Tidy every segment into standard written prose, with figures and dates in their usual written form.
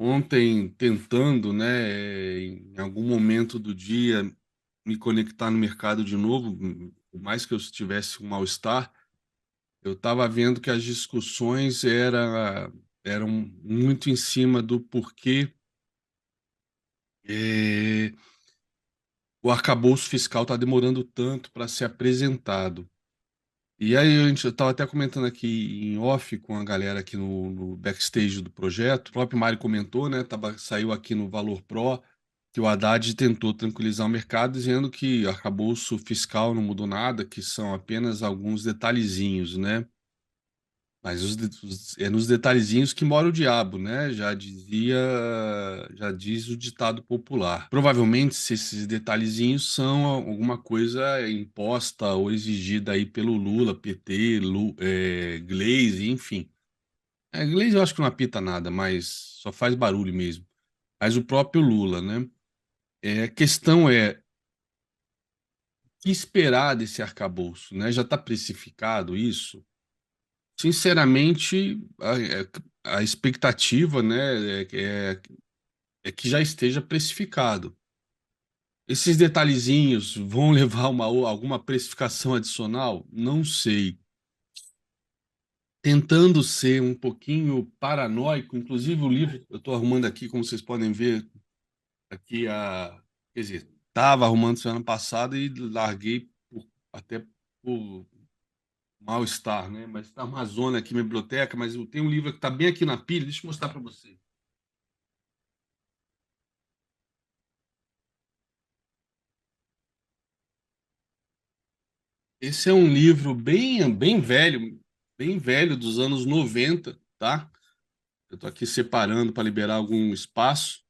ontem tentando, né, em algum momento do dia, me conectar no mercado de novo, por mais que eu tivesse um mal-estar, eu estava vendo que as discussões eram muito em cima do porquê eh, o arcabouço fiscal está demorando tanto para ser apresentado. E aí eu estava até comentando aqui em off com a galera aqui no backstage do projeto. O próprio Mário comentou, né? Saiu aqui no Valor Pro que o Haddad tentou tranquilizar o mercado, dizendo que o arcabouço fiscal não mudou nada, que são apenas alguns detalhezinhos, né? Mas é nos detalhezinhos que mora o diabo, né? Já diz o ditado popular. Provavelmente, se esses detalhezinhos são alguma coisa imposta ou exigida aí pelo Lula, PT, Glaze, enfim. Glaze eu acho que não apita nada, mas só faz barulho mesmo. Mas o próprio Lula, né? A questão é, o que esperar desse arcabouço, né? Já está precificado isso? Sinceramente, a expectativa, né, é que já esteja precificado. Esses detalhezinhos vão levar alguma precificação adicional? Não sei. Tentando ser um pouquinho paranoico, inclusive o livro eu estou arrumando aqui, como vocês podem ver, aqui quer dizer, estava arrumando semana passada e larguei até por mal-estar, né? Mas está uma zona aqui na biblioteca, mas eu tenho um livro que está bem aqui na pilha, deixa eu mostrar para você. Esse é um livro bem velho, dos anos 90, tá? Eu estou aqui separando para liberar algum espaço.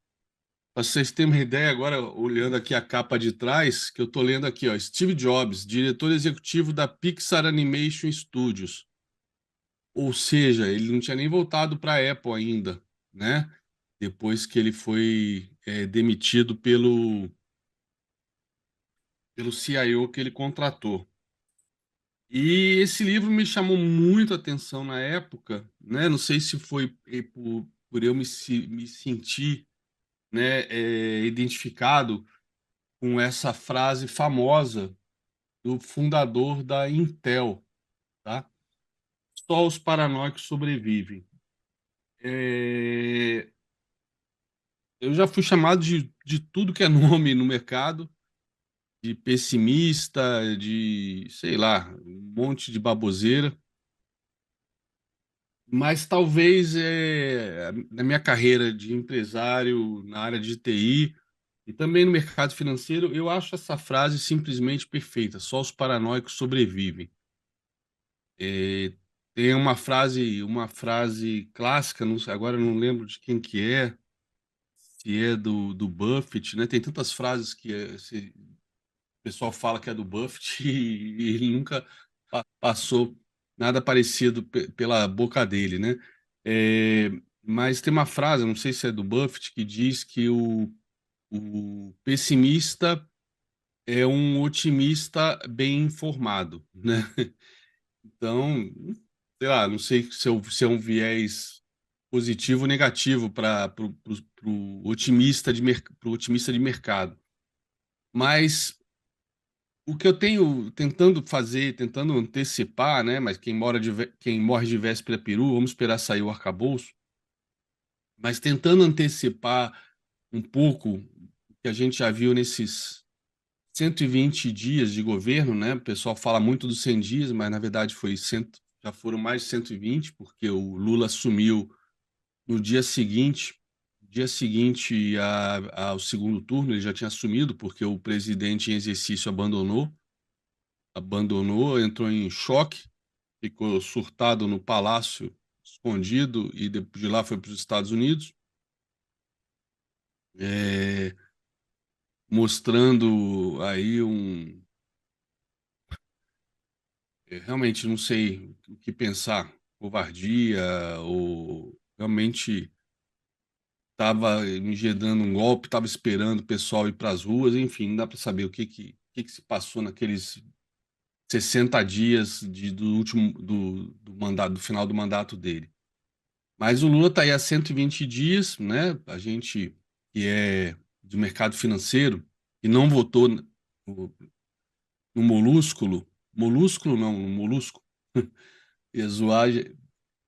Para vocês terem uma ideia, agora, olhando aqui a capa de trás, que eu estou lendo aqui, ó, Steve Jobs, diretor executivo da Pixar Animation Studios. Ou seja, ele não tinha nem voltado para a Apple ainda, né? Depois que ele foi demitido pelo CIO que ele contratou. E esse livro me chamou muito a atenção na época, né? Não sei se foi por eu me sentir, né, identificado com essa frase famosa do fundador da Intel, tá? Só os paranoicos sobrevivem. É, eu já fui chamado de tudo que é nome no mercado, de pessimista, de, sei lá, um monte de baboseira. Mas talvez na minha carreira de empresário na área de TI e também no mercado financeiro, eu acho essa frase simplesmente perfeita. Só os paranoicos sobrevivem. É, tem uma frase clássica, não sei, agora eu não lembro de quem que é, se é do Buffett, né? Tem tantas frases que o pessoal fala que é do Buffett e ele nunca passou nada parecido pela boca dele, né? É, mas tem uma frase, não sei se é do Buffett, que diz que o pessimista é um otimista bem informado, né? Então, sei lá, não sei se é um viés positivo ou negativo para o otimista de mercado. Mas o que eu tenho tentando fazer, tentando antecipar, né? Mas quem morre de véspera é peru, vamos esperar sair o arcabouço. Mas tentando antecipar um pouco o que a gente já viu nesses 120 dias de governo, né? O pessoal fala muito dos 100 dias, mas na verdade já foram mais de 120, porque o Lula assumiu no dia seguinte ao segundo turno, ele já tinha assumido, porque o presidente em exercício abandonou, entrou em choque, ficou surtado no palácio, escondido, e de lá foi para os Estados Unidos, é, mostrando aí realmente não sei o que pensar, covardia, ou realmente estava engendando um golpe, estava esperando o pessoal ir para as ruas, enfim, não dá para saber o que se passou naqueles 60 dias do último do mandato, do final do mandato dele. Mas o Lula está aí há 120 dias, né? A gente que é do mercado financeiro e não votou no molúsculo não, no molusco, ia zoar,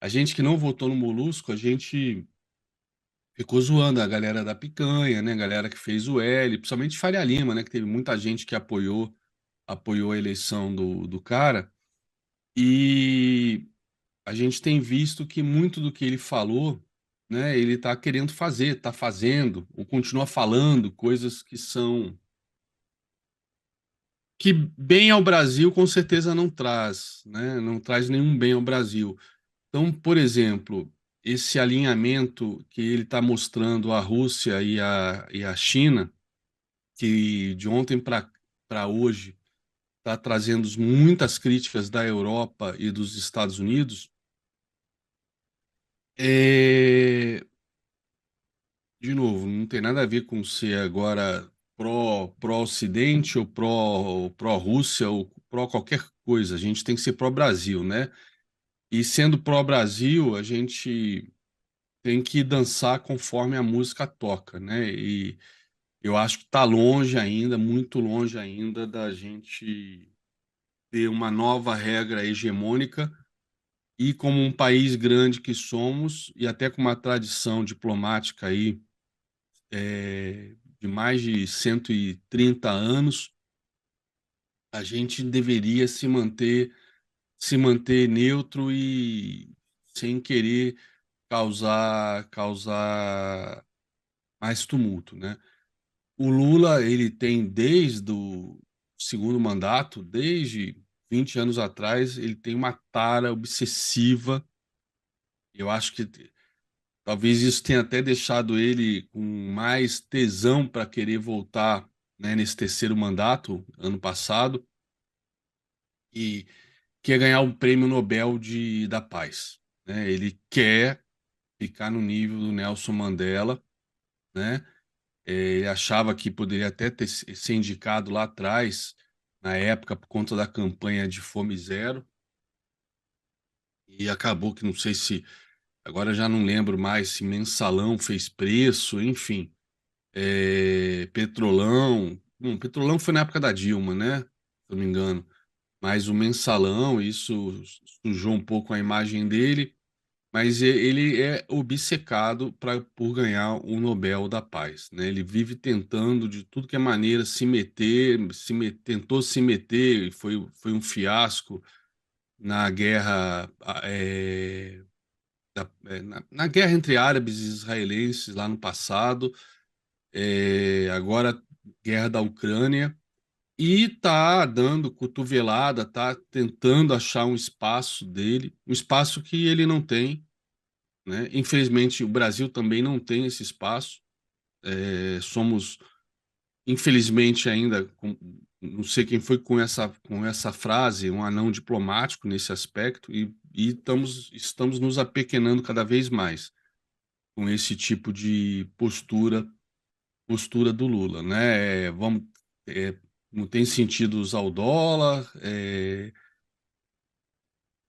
a gente que não votou no molusco, a gente ficou zoando a galera da picanha, né? A galera que fez o L, principalmente Faria Lima, né? Que teve muita gente que apoiou a eleição do cara. E a gente tem visto que muito do que ele falou, né? Ele está querendo fazer, está fazendo, ou continua falando coisas que bem ao Brasil com certeza não traz, né? Não traz nenhum bem ao Brasil. Então, por exemplo, esse alinhamento que ele está mostrando à Rússia e a China, que de ontem para hoje está trazendo muitas críticas da Europa e dos Estados Unidos, de novo, não tem nada a ver com ser agora pró-Ocidente ou pró-Rússia ou pró qualquer coisa. A gente tem que ser pró-Brasil, né? E sendo pró-Brasil, a gente tem que dançar conforme a música toca, né? E eu acho que está longe ainda, muito longe ainda da gente ter uma nova regra hegemônica e como um país grande que somos e até com uma tradição diplomática aí de mais de 130 anos, a gente deveria se manter neutro e sem querer causar mais tumulto, né? O Lula, ele tem desde o segundo mandato, desde 20 anos atrás, ele tem uma tara obsessiva. Eu acho que talvez isso tenha até deixado ele com mais tesão para querer voltar, né, nesse terceiro mandato, ano passado, e quer ganhar o Prêmio Nobel da Paz, né? Ele quer ficar no nível do Nelson Mandela, né? Ele achava que poderia até ser indicado lá atrás, na época, por conta da campanha de Fome Zero, e acabou que não sei se, agora eu já não lembro mais se Mensalão fez preço, enfim. Petrolão. Petrolão foi na época da Dilma, né? Se eu não me engano. Mas o Mensalão, isso sujou um pouco a imagem dele. Mas ele é obcecado por ganhar o Nobel da Paz, né? Ele vive tentando de tudo que é maneira se meter, tentou se meter, e foi um fiasco na guerra, na guerra entre árabes e israelenses lá no passado. Agora guerra da Ucrânia, e tá dando cotovelada, tá tentando achar um espaço dele, um espaço que ele não tem, né? Infelizmente, o Brasil também não tem esse espaço. Somos, infelizmente, ainda, não sei quem foi com essa frase, um anão diplomático nesse aspecto, e estamos nos apequenando cada vez mais com esse tipo de postura do Lula, né? Não tem sentido usar o dólar,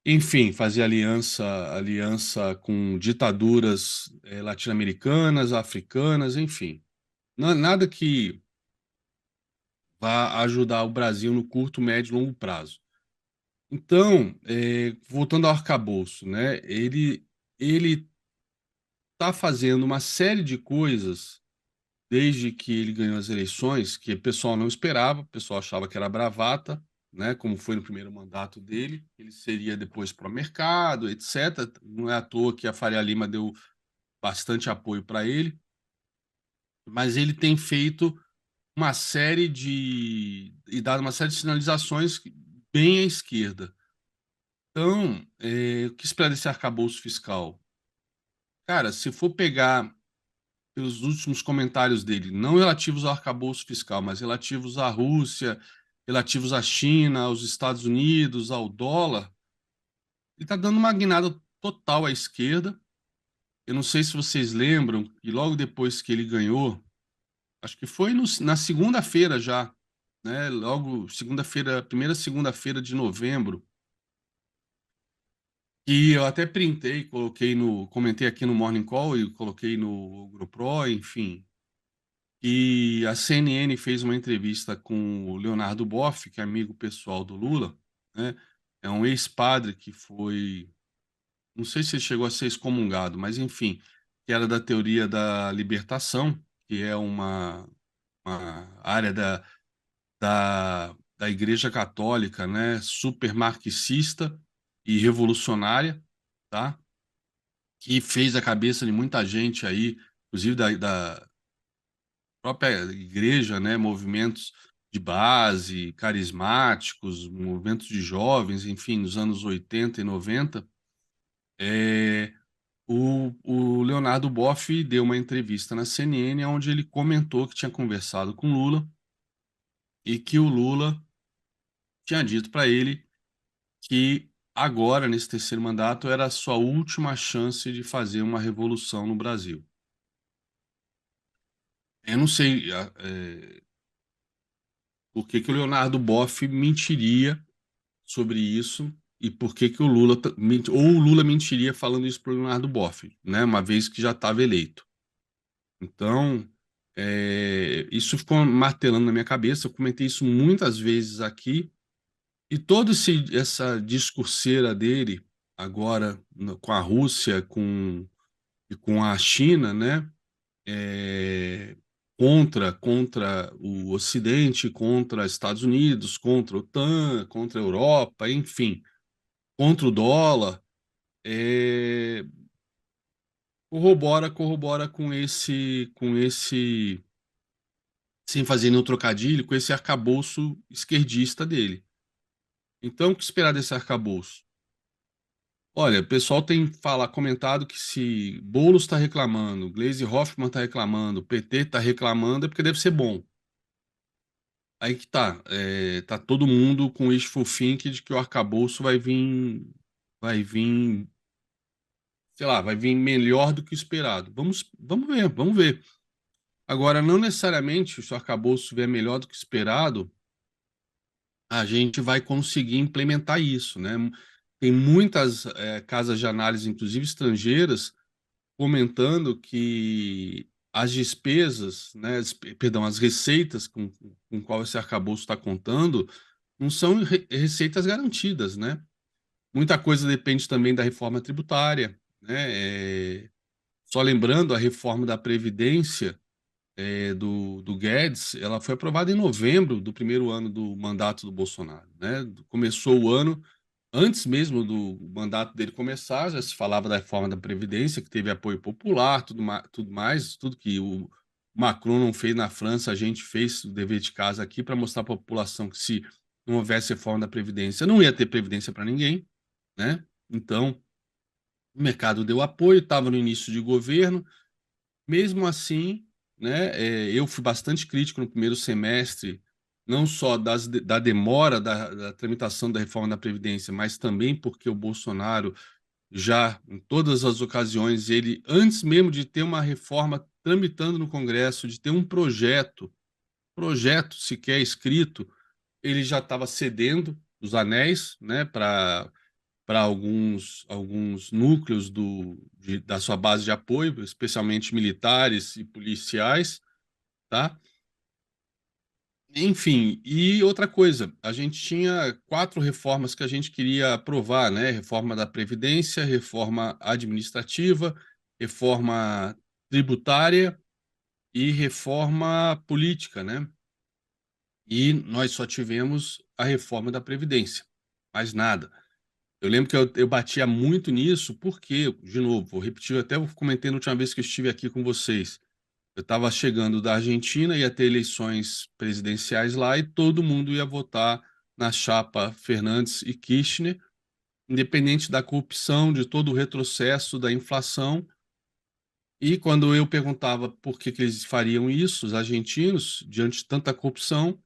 enfim, fazer aliança com ditaduras latino-americanas, africanas, enfim, nada que vá ajudar o Brasil no curto, médio e longo prazo. Então, voltando ao arcabouço, né? Ele está fazendo uma série de coisas desde que ele ganhou as eleições, que o pessoal não esperava, o pessoal achava que era bravata, né, como foi no primeiro mandato dele, ele seria depois para o mercado, etc. Não é à toa que a Faria Lima deu bastante apoio para ele, mas ele tem feito uma série e dado uma série de sinalizações bem à esquerda. Então, o que esperar desse arcabouço fiscal? Cara, se for pegar pelos últimos comentários dele, não relativos ao arcabouço fiscal, mas relativos à Rússia, relativos à China, aos Estados Unidos, ao dólar, ele está dando uma guinada total à esquerda. Eu não sei se vocês lembram, e logo depois que ele ganhou, acho que foi na segunda-feira já, né? Logo segunda-feira, primeira segunda-feira de novembro, E eu até printei, comentei aqui no Morning Call e coloquei no GoPro, enfim. E a CNN fez uma entrevista com o Leonardo Boff, que é amigo pessoal do Lula, né? É um ex-padre que foi, não sei se ele chegou a ser excomungado, mas enfim, que era da teoria da libertação, que é uma área da Igreja Católica, né? Super marxista e revolucionária, tá? Que fez a cabeça de muita gente aí, inclusive da própria igreja, né, movimentos de base, carismáticos, movimentos de jovens, enfim, nos anos 80 e 90, é, o Leonardo Boff deu uma entrevista na CNN onde ele comentou que tinha conversado com Lula e que o Lula tinha dito para ele que agora, nesse terceiro mandato, era a sua última chance de fazer uma revolução no Brasil. Eu não sei, por que que o Leonardo Boff mentiria sobre isso e por que que o Lula ou o Lula mentiria falando isso para o Leonardo Boff, né? Uma vez que já estava eleito. Então, isso ficou martelando na minha cabeça. Eu comentei isso muitas vezes aqui e toda essa discurseira dele agora com a Rússia, e com a China, né? é, contra o Ocidente, contra Estados Unidos, contra a OTAN, contra a Europa, enfim, contra o dólar, é, corrobora sem fazer nenhum trocadilho, com esse arcabouço esquerdista dele. Então, o que esperar desse arcabouço? Olha, o pessoal tem comentado que se Boulos está reclamando, Gleisi Hoffmann está reclamando, o PT está reclamando, é porque deve ser bom. Aí que tá, tá todo mundo com wishful thinking de que o arcabouço vai vir, sei lá, vai vir melhor do que o esperado. Vamos ver. Agora, não necessariamente se o arcabouço vier melhor do que o esperado, a gente vai conseguir implementar isso, né? Tem muitas casas de análise, inclusive estrangeiras, comentando que as despesas, né, perdão, as receitas com qual esse arcabouço está contando não são receitas garantidas, né? Muita coisa depende também da reforma tributária, né? Só lembrando, a reforma da Previdência do Guedes, ela foi aprovada em novembro do primeiro ano do mandato do Bolsonaro, né? Começou o ano, antes mesmo do mandato dele começar, já se falava da reforma da Previdência, que teve apoio popular, tudo mais, tudo que o Macron não fez na França, a gente fez o dever de casa aqui para mostrar para a população que se não houvesse reforma da Previdência, não ia ter Previdência para ninguém, né? Então, o mercado deu apoio, estava no início de governo, mesmo assim, né, eu fui bastante crítico no primeiro semestre, não só da demora da tramitação da reforma da Previdência, mas também porque o Bolsonaro já, em todas as ocasiões, ele, antes mesmo de ter uma reforma tramitando no Congresso, de ter um projeto sequer escrito, ele já estava cedendo os anéis, né, para alguns núcleos da sua base de apoio, especialmente militares e policiais, tá? Enfim, e outra coisa, a gente tinha quatro reformas que a gente queria aprovar, né? Reforma da Previdência, reforma administrativa, reforma tributária e reforma política, né? E nós só tivemos a reforma da Previdência, mais nada. Eu lembro que eu batia muito nisso, porque, de novo, vou repetir, até eu comentei na última vez que eu estive aqui com vocês. Eu estava chegando da Argentina, ia ter eleições presidenciais lá e todo mundo ia votar na chapa Fernandes e Kirchner, independente da corrupção, de todo o retrocesso da inflação. E quando eu perguntava por que eles fariam isso, os argentinos, diante de tanta corrupção,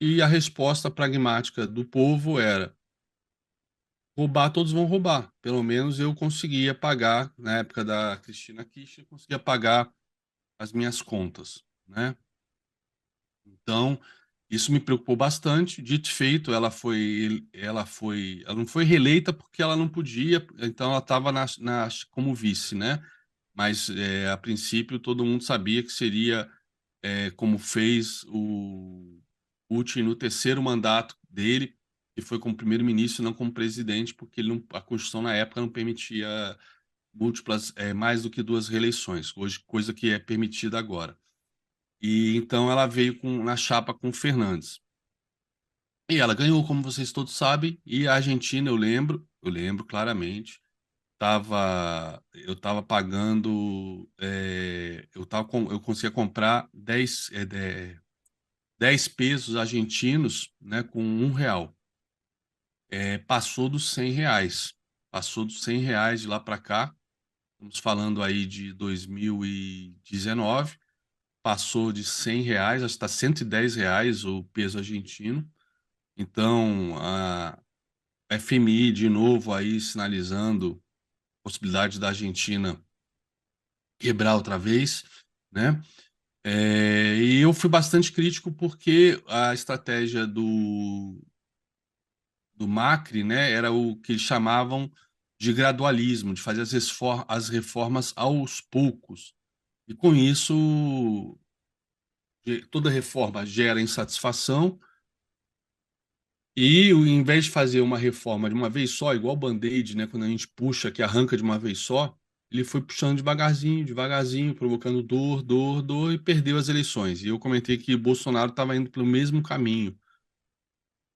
e a resposta pragmática do povo era: roubar, todos vão roubar. Pelo menos eu conseguia pagar, na época da Cristina Kirchner, conseguia pagar as minhas contas, né? Então, Isso me preocupou bastante. Dito e feito, ela não foi reeleita porque ela não podia, então ela estava como vice, né? Mas a princípio todo mundo sabia que seria como fez o Putin no terceiro mandato dele, que foi como primeiro-ministro, não como presidente, porque a Constituição na época não permitia múltiplas, mais do que duas reeleições, hoje coisa que é permitida agora. E então ela veio na chapa com o Fernandes. E ela ganhou, como vocês todos sabem, e a Argentina, eu lembro claramente, eu estava pagando, eu conseguia comprar 10 pesos argentinos, né, com R$ 1. Passou dos R$ 100. Passou dos R$ 100 de lá para cá. Estamos falando aí de 2019. Passou de R$ 100, acho que está R$ 110 o peso argentino. Então, a FMI de novo aí sinalizando a possibilidade da Argentina quebrar outra vez, né? E eu fui bastante crítico porque a estratégia do Macri, né, era o que eles chamavam de gradualismo, de fazer as reformas aos poucos. E com isso, toda reforma gera insatisfação. E em vez de fazer uma reforma de uma vez só, igual Band-Aid, né, quando a gente puxa, que arranca de uma vez só, ele foi puxando devagarzinho, devagarzinho, provocando dor, dor, dor e perdeu as eleições. E eu comentei que Bolsonaro estava indo pelo mesmo caminho.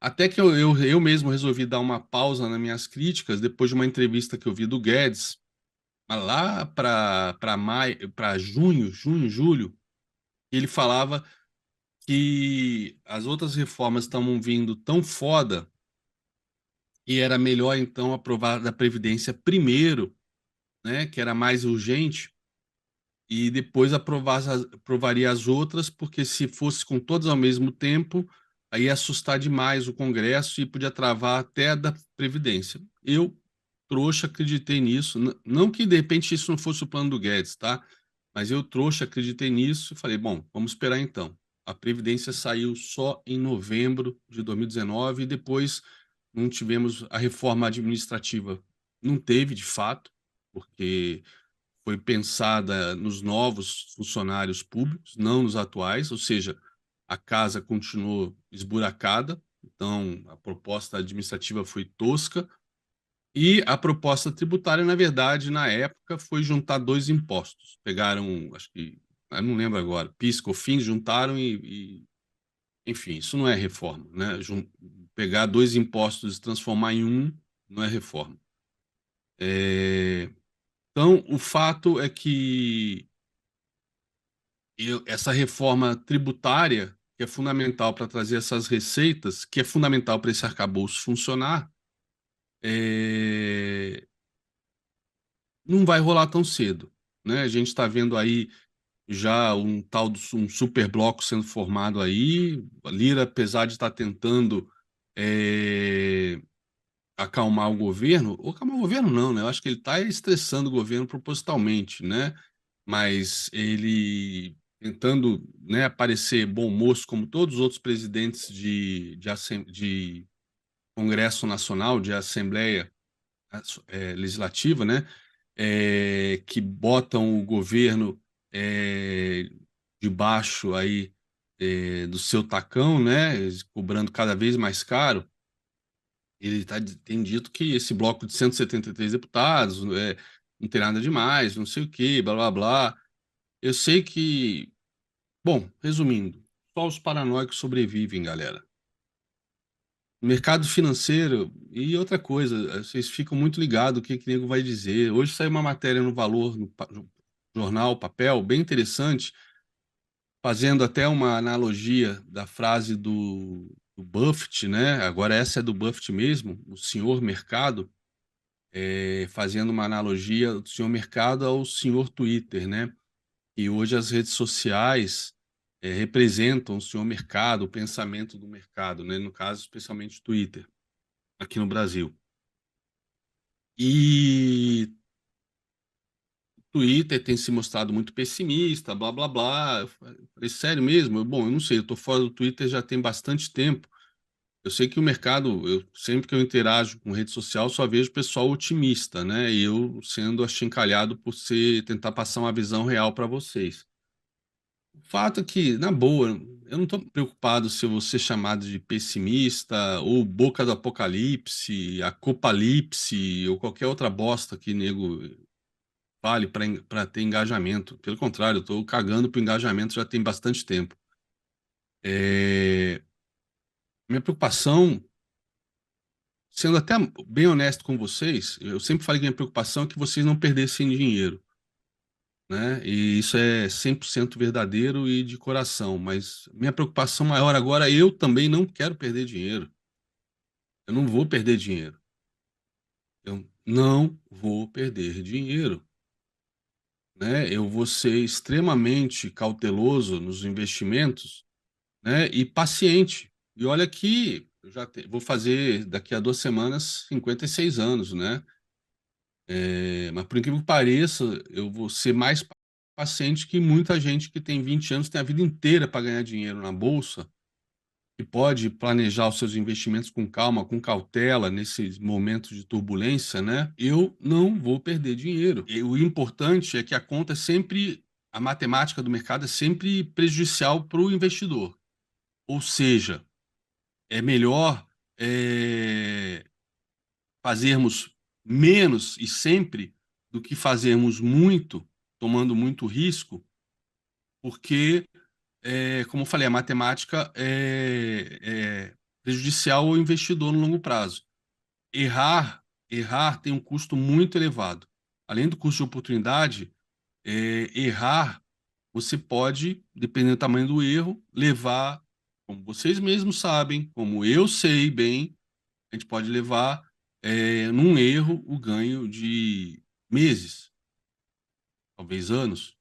Até que eu mesmo resolvi dar uma pausa nas minhas críticas depois de uma entrevista que eu vi do Guedes, mas lá para maio, para julho, ele falava que as outras reformas estavam vindo tão foda e era melhor então aprovar da Previdência primeiro, né, que era mais urgente, e depois aprovaria as outras, porque se fosse com todas ao mesmo tempo, aí ia assustar demais o Congresso e podia travar até a da Previdência. Eu, trouxa, acreditei nisso. Não que de repente isso não fosse o plano do Guedes, tá? Mas eu, trouxa, acreditei nisso e falei, bom, vamos esperar então. A Previdência saiu só em novembro de 2019 e depois não tivemos a reforma administrativa. Não teve, de fato, porque foi pensada nos novos funcionários públicos, não nos atuais, ou seja, a casa continuou esburacada, então a proposta administrativa foi tosca, e a proposta tributária, na verdade, na época, foi juntar dois impostos. Pegaram, acho que, eu não lembro agora, PIS, COFINS, juntaram enfim, isso não é reforma, né? Pegar dois impostos e transformar em um não é reforma. Então, o fato é que essa reforma tributária, que é fundamental para trazer essas receitas, que é fundamental para esse arcabouço funcionar, é, não vai rolar tão cedo, né? A gente está vendo aí já um super bloco sendo formado aí. A Lira, apesar de estar tentando é, acalmar o governo, ou acalmar o governo não, né? Eu acho que ele está estressando o governo propositalmente, né? Mas ele tentando, né, aparecer bom moço, como todos os outros presidentes de Congresso Nacional, de Assembleia Legislativa, né, que botam o governo é, debaixo aí do seu tacão, né, cobrando cada vez mais caro. Tem dito que esse bloco de 173 deputados não tem nada demais, não sei o quê, blá blá blá. Eu sei que, bom, resumindo, só os paranoicos sobrevivem, galera. Mercado financeiro e outra coisa, vocês ficam muito ligados o que que o nego vai dizer. Hoje saiu uma matéria no Valor, no jornal, papel, bem interessante, fazendo até uma analogia da frase do Buffett, né? Agora essa é do Buffett mesmo, o senhor mercado, fazendo uma analogia do senhor mercado ao senhor Twitter, né? E hoje as redes sociais representam o senhor mercado, o pensamento do mercado, né? No caso, especialmente o Twitter, aqui no Brasil. E Twitter tem se mostrado muito pessimista, blá blá blá. Eu falei, sério mesmo? Bom, eu não sei, eu tô fora do Twitter já tem bastante tempo. Eu sei que o mercado, sempre que eu interajo com rede social, só vejo pessoal otimista, né? E eu sendo achincalhado por tentar passar uma visão real para vocês. O fato é que, na boa, eu não estou preocupado se eu vou ser chamado de pessimista ou boca do apocalipse, acopalipse ou qualquer outra bosta que nego fale para ter engajamento. Pelo contrário, eu estou cagando pro engajamento já tem bastante tempo. É, Minha preocupação, sendo até bem honesto com vocês, eu sempre falei que minha preocupação é que vocês não perdessem dinheiro, né? E isso é 100% verdadeiro e de coração, mas minha preocupação maior agora, eu também não quero perder dinheiro. Eu não vou perder dinheiro. Eu não vou perder dinheiro, né? Eu vou ser extremamente cauteloso nos investimentos, né? E paciente. E olha que eu vou fazer daqui a 2 semanas 56 anos, né? Mas por incrível que pareça, eu vou ser mais paciente que muita gente que tem 20 anos, tem a vida inteira para ganhar dinheiro na bolsa, e pode planejar os seus investimentos com calma, com cautela, nesses momentos de turbulência, né? Eu não vou perder dinheiro. E o importante é que a conta é sempre, a matemática do mercado é sempre prejudicial para o investidor. Ou seja, é melhor é, fazermos menos e sempre do que fazermos muito, tomando muito risco, porque, como eu falei, a matemática é prejudicial ao investidor no longo prazo. Errar tem um custo muito elevado. Além do custo de oportunidade, errar, você pode, dependendo do tamanho do erro, levar, como vocês mesmos sabem, como eu sei bem, a gente pode levar num erro o ganho de meses, talvez anos,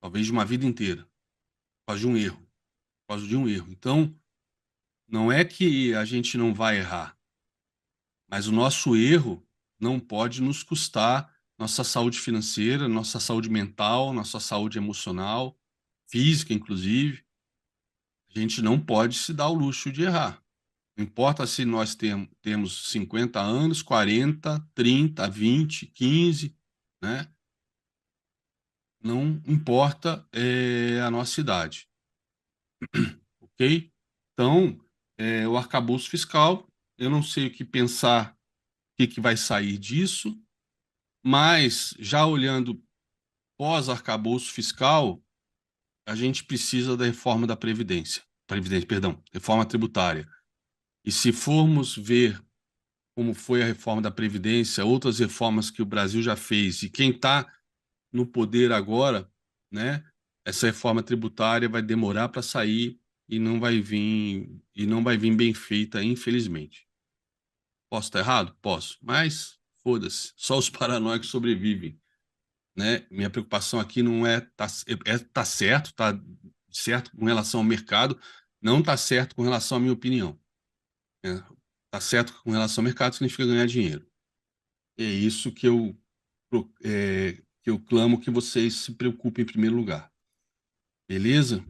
talvez de uma vida inteira, por causa de um erro, por causa de um erro. Então, não é que a gente não vai errar, mas o nosso erro não pode nos custar nossa saúde financeira, nossa saúde mental, nossa saúde emocional, física, inclusive. A gente não pode se dar o luxo de errar. Não importa se nós temos 50 anos, 40, 30, 20, 15, né? Não importa a nossa idade, ok? Então, o arcabouço fiscal, eu não sei o que pensar, o que, que vai sair disso, mas já olhando pós-arcabouço fiscal, a gente precisa da reforma da Previdência, perdão, reforma tributária. E se formos ver como foi a reforma da Previdência, outras reformas que o Brasil já fez, e quem está no poder agora, né? Essa reforma tributária vai demorar para sair e não vai vir bem feita, infelizmente. Posso estar errado? Posso, mas foda-se, só os paranoicos sobrevivem, né? Minha preocupação aqui não tá certo, tá certo com relação ao mercado, não tá certo com relação à minha opinião, né? Tá certo com relação ao mercado significa ganhar dinheiro. É isso que eu clamo que vocês se preocupem em primeiro lugar. Beleza?